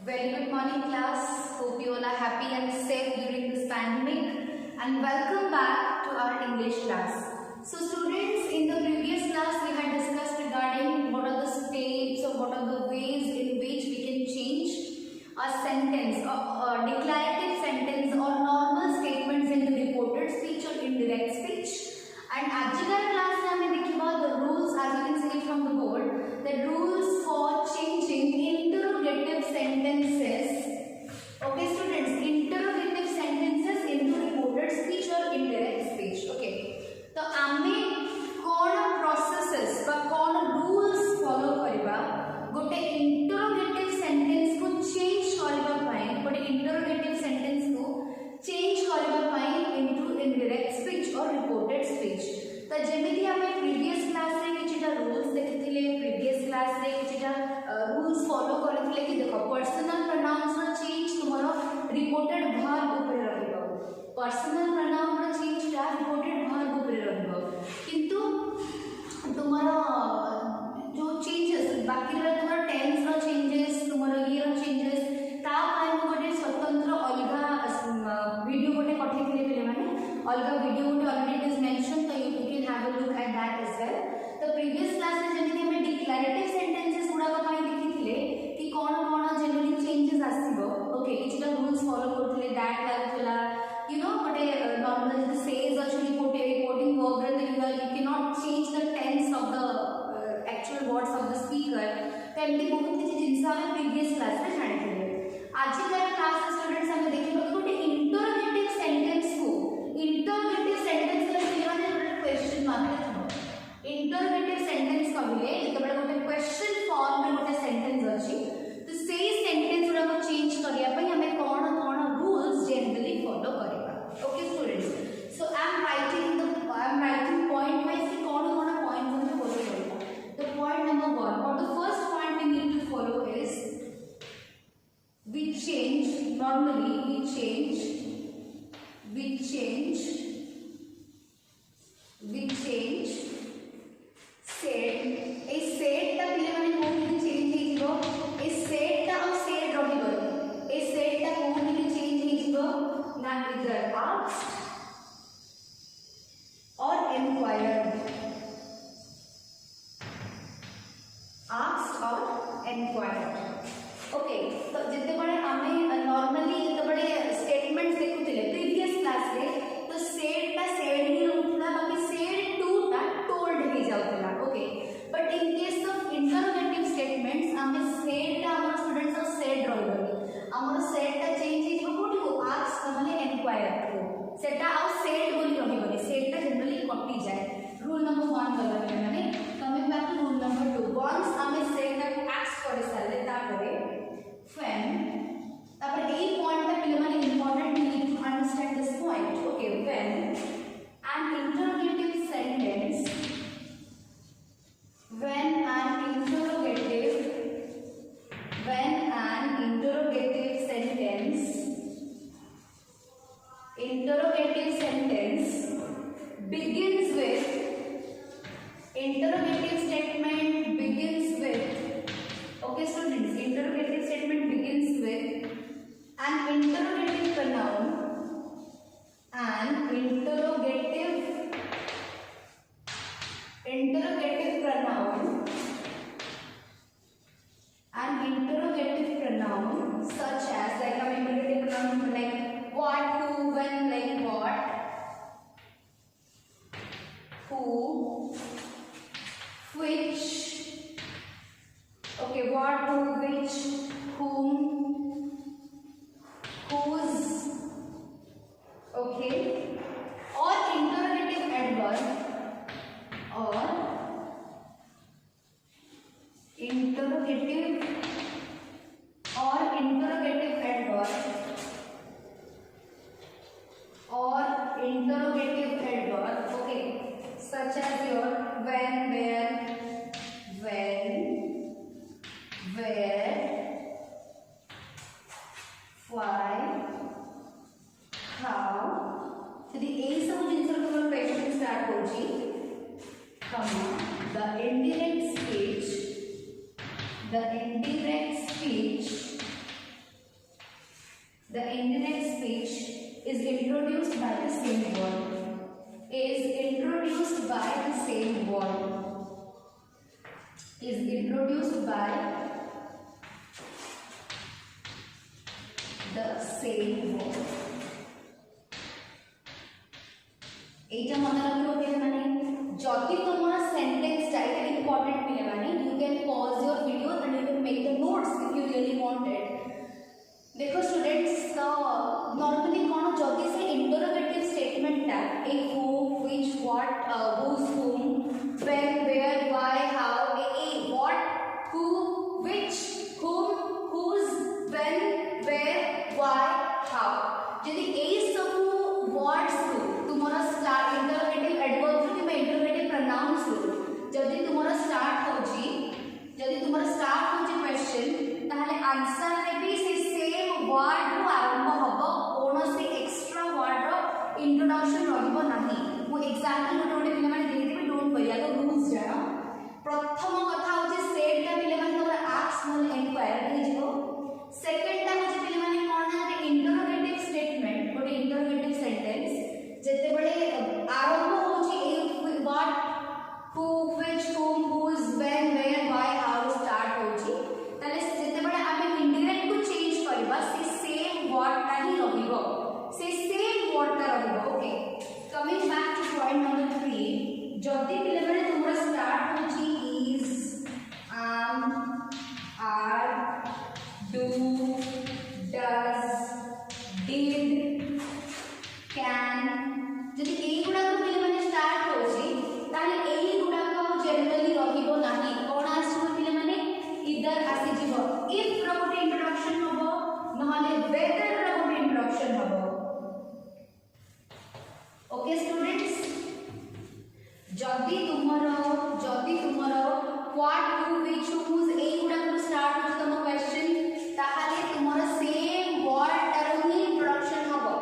Very good morning class. Hope you all are happy and safe during this pandemic and welcome back to our English class. So students, in the previous class we had discussed regarding what are the steps or what are the ways in which we can change a sentence or declarative sentence or normal statements into reported speech or indirect speech. And आज का class में हमें देखिए the rules, as you can see from the board, the rules for changing interrogative sentences. Okay students, interrogative sentences into reported speech or indirect speech. Okay, तो हमें कौन processes বা कौन rules follow करिबा गोटे interrogative sentence को change करिबा पाई गोटे interrogative sentence को change करिबा पाई into indirect speech or reported speech. तो जेमिति हमें previous class रे किछटा rules देखिथिले, previous class रे किछटा rules follow करथिले कि देखो personal pronouns रो change तुम्हारो reported verb ऊपर रहिबो, personal pronoun रो change टा reported verb ऊपर रहिबो, किंतु तुम्हारो जो changes बाकी रे तुम्हारो tense रो changes, तुम्हारो ये रो changes ता पाई गोटे स्वतंत्र अलगा वीडियो गोटे पठेथिले पिले माने अलगा वीडियो गोटे ऑलरेडी इट इज मेंशन, तो you can have a look at that as well. तो प्रीवियस क्लास में जेमिति हमें डिक्लेरेटिव सेंटेंसेस गुडा को पाई देखिथिले कि कोन कोन जनरली चेंजेस आसीबो. ओके, किछटा रूल्स फॉलो करथिले दैट लागथला यू नो गोटे नॉर्मल द सेज अछि रिपोर्टिंग वर्ब रे you can not change the tense of the actual words of the speaker. तो एमती बहुत किछि जिंस हमें प्रीवियस क्लास में जानिथिले. आज का क्लास स्टूडेंट्स हमें देखिबो गोटे इंटरोगेटिव सेंटेंस को इंटरोगेटिव सेंटेंस रे पिलाने गोटे क्वेश्चन मार्क थबो. इंटरोगेटिव सेंटेंस कहले जेतबे गोटे क्वेश्चन फॉर्म रे गोटे सेंटेंस अछि तो सेही सेंटेंस रा को चेंज करिया पई हमें कोन कोन रूल्स जनरली फॉलो करिबा. Okay students, so I am writing point wise कि कोन कोन पॉइंट्स हमें फॉलो करिबा. तो पॉइंट नंबर 1 और the first point we need to follow is we change said. a said ता पिले माने कोन चेंज हे जिवो, a said ता और said रहिबो. a said ता कोन के चेंज हे जिवो ना either asked or inquired. asked or inquired. Okay, तो जिते बड़े हमें नॉर्मली जिते बड़े स्टेटमेंट्स देखुतिले प्रीवियस क्लास रे तो सेड ता सेड ही रहउतला बाकी सेड टू ता टोल्ड ही जाउतला. Okay, but in case of interrogative statements हमें सेड ता हमर स्टूडेंट्स ऑफ सेड रहउतला हमर सेड ता चेंज ही जो कोठी को आस्क नहले इंक्वायर को सेटा आ सेड बोली रहिबनी. सेड ता जनरली कटि जाय. रूल नंबर 1 गला माने coming back to rule number 2. Once हमें सेड ता आस्क करे साले ता करे when तापर ए पॉइंट पे पिले माने important we need to understand this point. Okay, when an interrogative sentence begins with interrogative statement begins with. Okay students, interrogative statement begins with an interrogative pronoun, an interrogative pronoun such as like an interrogative pronoun like what, who, when, like what, who, which. Okay, what, who, which, whom, whose. Okay, or interrogative adverb interrogative adverb. Okay, such as your when, where, why, how. So the A सब जिनसे तुम्हारा question start होगी, the indirect speech The indirect speech is introduced by the same word. Is introduced by the same word. Is introduced by the same word. एटा मन रखियो के माने जति तुमरा सेंटेंस टाइप इंपोर्टेंट मिले माने you can pause your video and you can make the notes if you really want it. देखो students, तो नॉर्मली कौन जति से इंटरोगेटिव स्टेटमेंट टा ए who which what whose whom when where why how ए what who which whom whose when where why how यदि ए सब वर्ड्स को तुम्हारा स्टार्ट इंटरोगेटिव एडवर्ब कि मैं इंटरोगेटिव प्रोनाउंस जदि तुम्हारा स्टार्ट होची क्वेश्चन ताहले आंसर रे भी से सेम वर्ड रो आरंभ हबो कोनोसी एक्स्ट्रा वर्ड रो इंट्रोडक्शन रहबो नाही. मु एग्जांपल गोटे पिले माने देइ देबे डोंट वरी आगो रूल्स जानो. प्रथम कथा होची सेट टा पिले माने तोरा आस्क नल इंक्वायर हे जिवो. सेकंड टा होची पिले माने कोन ना इंटरोगेटिव स्टेटमेंट गोटे इंटरोगेटिव सेंटेंस जेते बळे आरंभ होची ए what who which whom whose when where why how start होची ताले जेते बळे आमे इंडिरेक्ट को चेंज करबा से सेम वर्ड ता ही रहिबो से सेम वर्ड ता रहिबो. Okay, coming back two point number 3, जति पिले बळे तुमरा स्टार्ट होची is am are do does did can जदि ए गुडा को पिले माने स्टार्ट होची ताले ए गुडा को जनरली रहिबो नाही. कोन आसु पिले माने इधर आसी जिवो इफ रो गोटे इंट्रोडक्शन होबो नहले वेदर रो गोटे इंट्रोडक्शन होबो. ओके स्टूडेंट्स, जदि तुमरो व्हाट हु व्हिच हुज ए गुडा को स्टार्ट होची तम क्वेश्चन ताहाले तुमरो सेम वर्ड तारो ही इंट्रोडक्शन होबो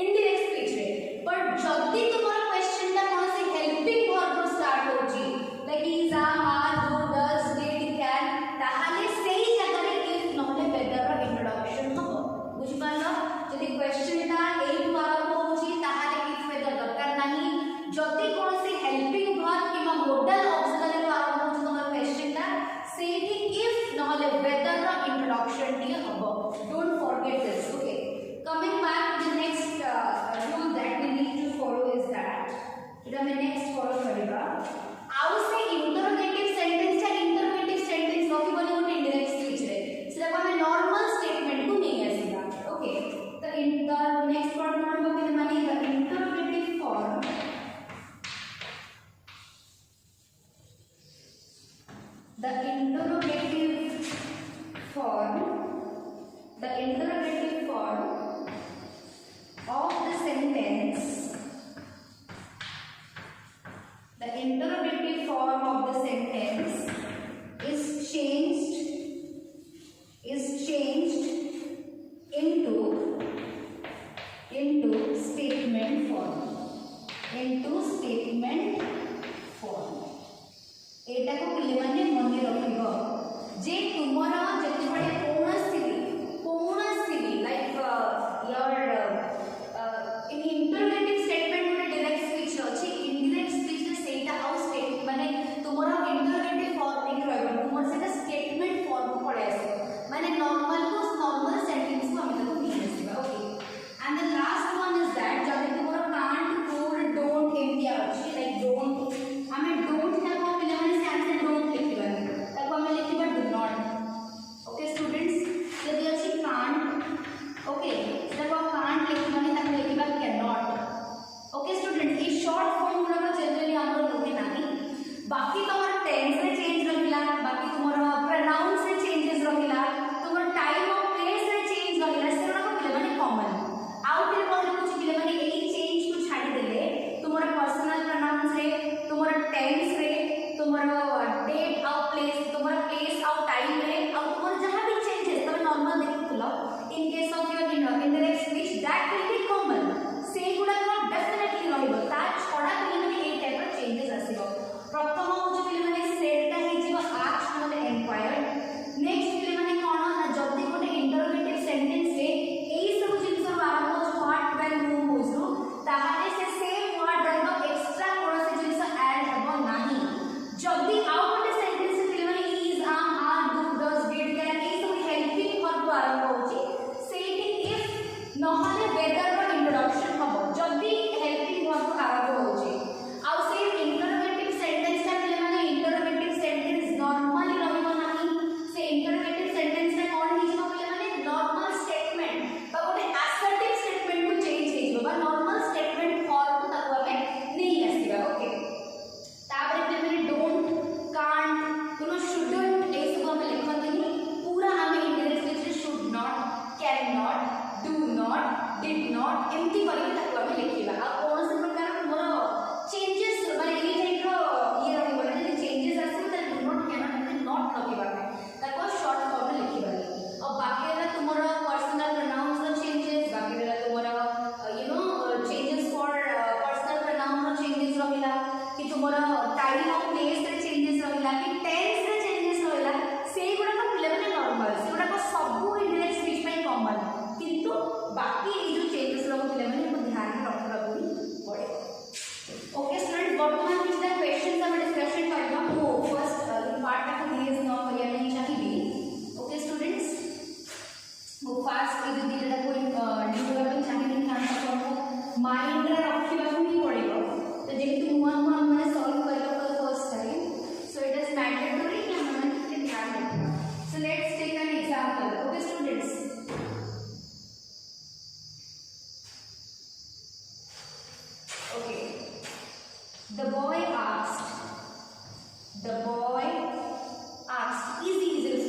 इनडायरेक्ट स्पीच रे. बट जदि तुम्हारा क्वेश्चन टा कोन से हेल्पिंग वर्ब रो स्टार्ट होची like is are do does did can ताहाले सेही जगह रे इफ नहले वेदर रो इंट्रोडक्शन होबो. बुझि पालो, जदि क्वेश्चन टा ए टू आरंभ होची ताहाले इफ वेदर दरकार नाही. जदि कोन से हेल्पिंग वर्ब किबा मॉडल ऑक्सिलरी रो आरंभ होची तुम्हारा क्वेश्चन टा सेही इफ नहले वेदर रो इंट्रोडक्शन टी होबो. Don't forget this. Okay, coming back to the next rule that we need to follow is that kita me next follow kariba au se interrogative sentence cha interrogative sentence रखि बने गोटे indirect speech रे सेटा को हमें normal statement को नहीं आसीबा. ओके, तो the next part नंबर के माने the interrogative form of the sentence, the interrogative form of the sentence is changed into statement form. एटा को पिले माने मने रखिबो जे तुमरा जति बडे कोनसी like your in interrogative statement में डायरेक्ट स्पीच अछि इनडायरेक्ट स्पीच रे सेटा आउ स्टेट माने तुमरा इंटरोगेटिव फॉर्म एक रहबो तुमर सेटा स्टेटमेंट फॉर्म पड़े आसे माने नॉर्मल सेंटेंस को हम तो नहीं आसीबा. Okay, and the last one is that जब तुमरा कांट कुड डोंट एम अछि लाइक डोंट हमें डोंट ना को पिले माने सेंस से डोंट लिखिबा ताको हमें लिखिबा डू नॉट. ओके स्टूडेंट्स, यदि अछि कांट ओके ताको कांट लिखिबा नहीं ताको लिखिबा कैन नॉट.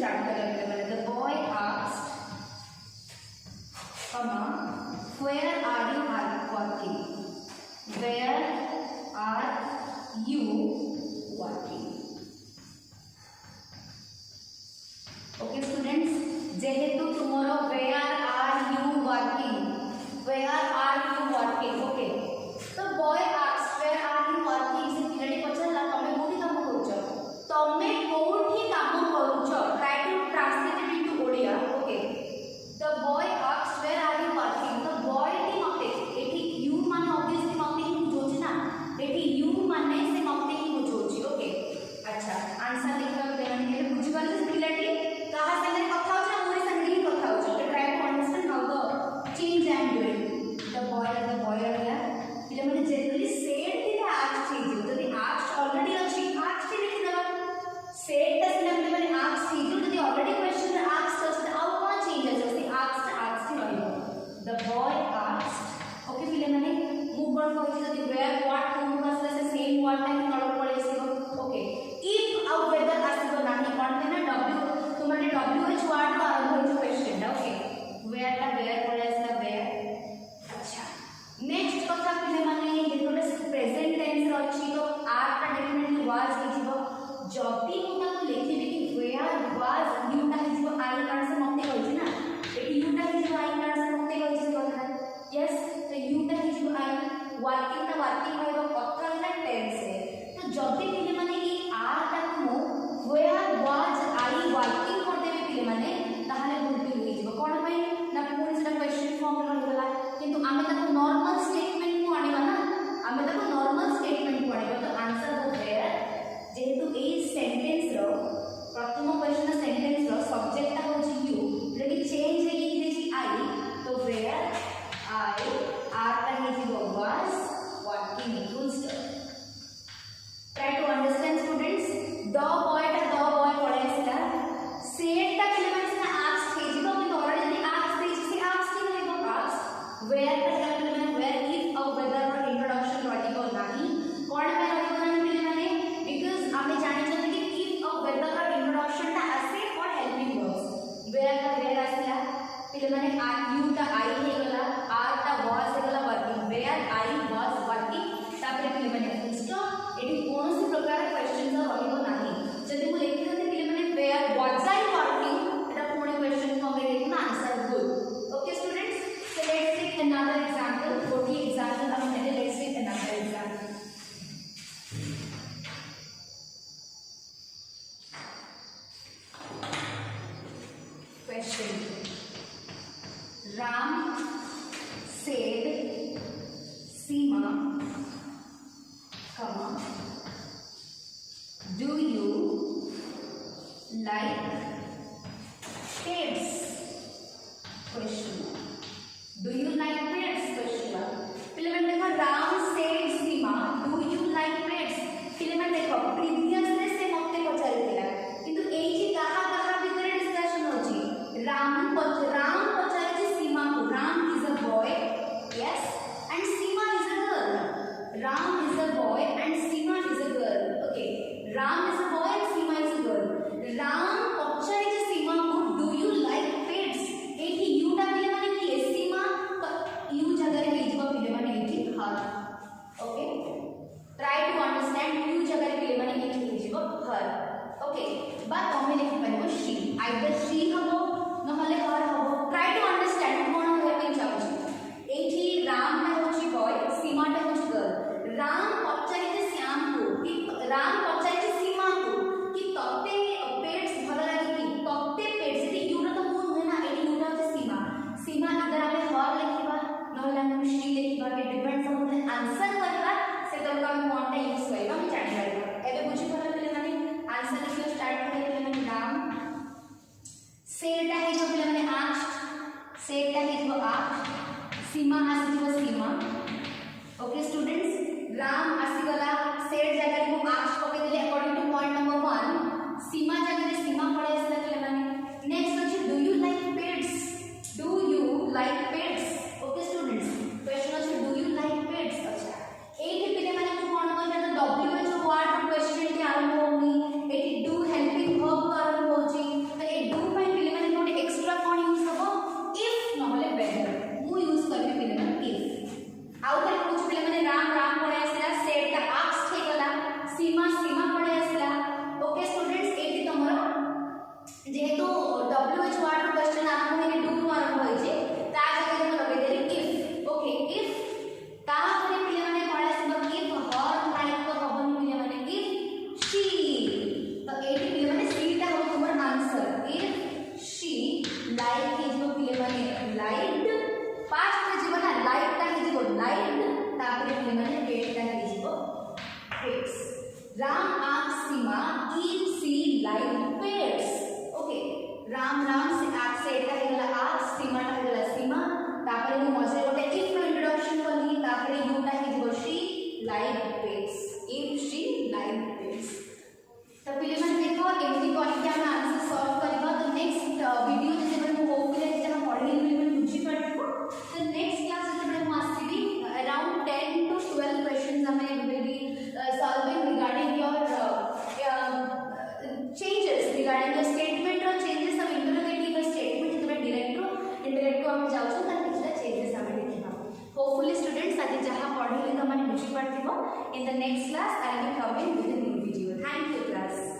स्टार्ट करेंगे मैंने the boy asked where are you working? Where are you working? Okay students, जेहेतु tomorrow where are you working? Where are you working? Okay. तो boy asked where are you working? से पिलाटी पचारला तमे कोठी काम करूछ? तमे कोठी काम करूछ? Try to translate it into Odia. Okay. The boy asked where are you working? The boy T मते एठी you माने obviously मते ही बुझोछि ना. एठी you माने से मते ही बुझोछि. Okay. अच्छा आंसर लिखा देवन के बुझि पाले से पिलाटी कहा संगे कथा होछ ना मोरे संगे ही कथा होछ. Okay. Try to understand how the change I am doing. The boy रहला पिला माने generally said T asked change हो. जदी asked already अछि asked टी लिखि देबा. said ता पिला माने asked चेंज हो. जदी already question asked अछि त आउ कोन चेंज अछि asked रहिबो. The boy asked. Okay पिला माने move on होछि जदी where what कोन असला से सेम वर्ड टा तळक पळे आसीबो. Okay. if आउ whether आसीबो नाही कोन देना w तो माने wh वर्ड रो आरंभ होछि क्वेश्चन टा. Okay. where टा where पळे आसला where. अच्छा नेक्स्ट कथा पिला माने जेतोले प्रेजेंट टेंस रो अछि तो आर टा डेफिनेटली वाज हिजिबो. जदी मुटा को लिखिबे कि where was you टा हिजिबो आई कारण से मते होछि ना. एटी you टा हिजिबो आई कारण से मते होछि कथा. यस तो you टा हिजिबो आई वर्किंग टा वर्किंग होइबो कथा ना टेंस रे. तो जदी पिले माने ई आर टा को where was I working कर देबे पिले माने ताहाले भूलटी हिजिबो. कोन भाई ना पूरी सेटा क्वेश्चन फॉर्म रो होला. किंतु आमे ताको नॉर्मल स्टेटमेंट को आनिबा ना. आमे ताको नॉर्मल स्टेटमेंट को आनिबा. तो आंसर हो where जेहेतु ए सेंटेंस रो प्रथम क्वेश्चन सेंटेंस रो सब्जेक्ट ता होची you लेकि चेंज रे लिखि देछि आई. तो where I आर ता हिजिबो was working full stop. Try to understand students. The boy पढे आसिला said ता पिले माने से asked हिजिबो कि ऑलरेडी जदी asked देछि से asked ही होइबो asked. where ता पिले माने where if or whether or introduction रहिबो नाही. कोन पे रहिबो नाही पिले माने because आमे जानि छथि कि if or whether or introduction ता आसे for helping verbs. where ता where आसिला पिले माने you ता I हे गला r ता was हे गला working. where I was working तापरे पिले माने full stop. एटी कोनोसी प्रकार क्वेश्चन रहिबो नाही. जदी मु लिखि दते पिले माने where was I working Etah cone question को मे लिखना answer good. Okay students, so let's take another example. गोटी एग्जांपल हम पहले let's take another example. Question. Ram said Seema, do you like pets? Question. Do you like pets? Question. पिले में देखो Ram said Seema, do you like pets? पिले में देखो previous रे से मते पचारि दिला किंतु एई जे कहा भितरे डिस्कशन होची. राम पचारि सीमा को. Ram is a boy, yes, and Seema is a girl. Ram is a boy and Seema is a girl. Okay. Ram is a boy and Seema is a girl. Ram पचारि सीमा को do you like pets? एठी you टा पिले माने कि सीमा तो you जगह रे हिजबो पिले माने एठी her. Okay. Try to understand you जगह रे पिले माने एठी हिजबो her. Okay. बा तमे लिखि परिबो she. Either she हबो नहले her हबो. Try to understand कोन होय पे चाहूची. एठी राम टा होची boy, सीमा टा होची girl. राम पचारि श्याम को कि राम पचारि सीमा को कि तते पेट्स भल लागी कि तते पेट्स यदि यू तो मूल है ना एटी यू टा सीमा. सीमा इधर आमे हर लिखिबा नहले आमे she लिखिबा. के डिपेंड्स हम आंसर करबा से तो हम कोनटा यूज करबा हम जानि परबा. एबे बुझि परले पिले माने आंसर लिखियो स्टार्ट करे पिले माने राम राम से आप से एटा हेगला आ सीमा टा हेगला सीमा तापर मु मजे गोटे इफ रो इंट्रोडक्शन करली तापर यू टा हे जो she like pets if she like pets तो पिले मन देखो एमती करके हम आंसर सॉल्व करबा तो नेक्स्ट वीडियो जे हम होपफुली जे हम पढ़ी लेबल बुझी पड़बो तो नेक्स्ट क्लास जे हम आसीबी अराउंड 10 to 12 क्वेश्चंस हमें will be solving regarding your changes regarding your statement or changes of interrogative statement जेतबे डायरेक्ट रो इंडायरेक्ट को हम जाउ छ त किछटा चेंजेस हमें देखिबा होपफुली स्टूडेंट्स आज जहां पढ़िले त माने बुझी पड़थिबो in the next class I will come in with a new video thank you class.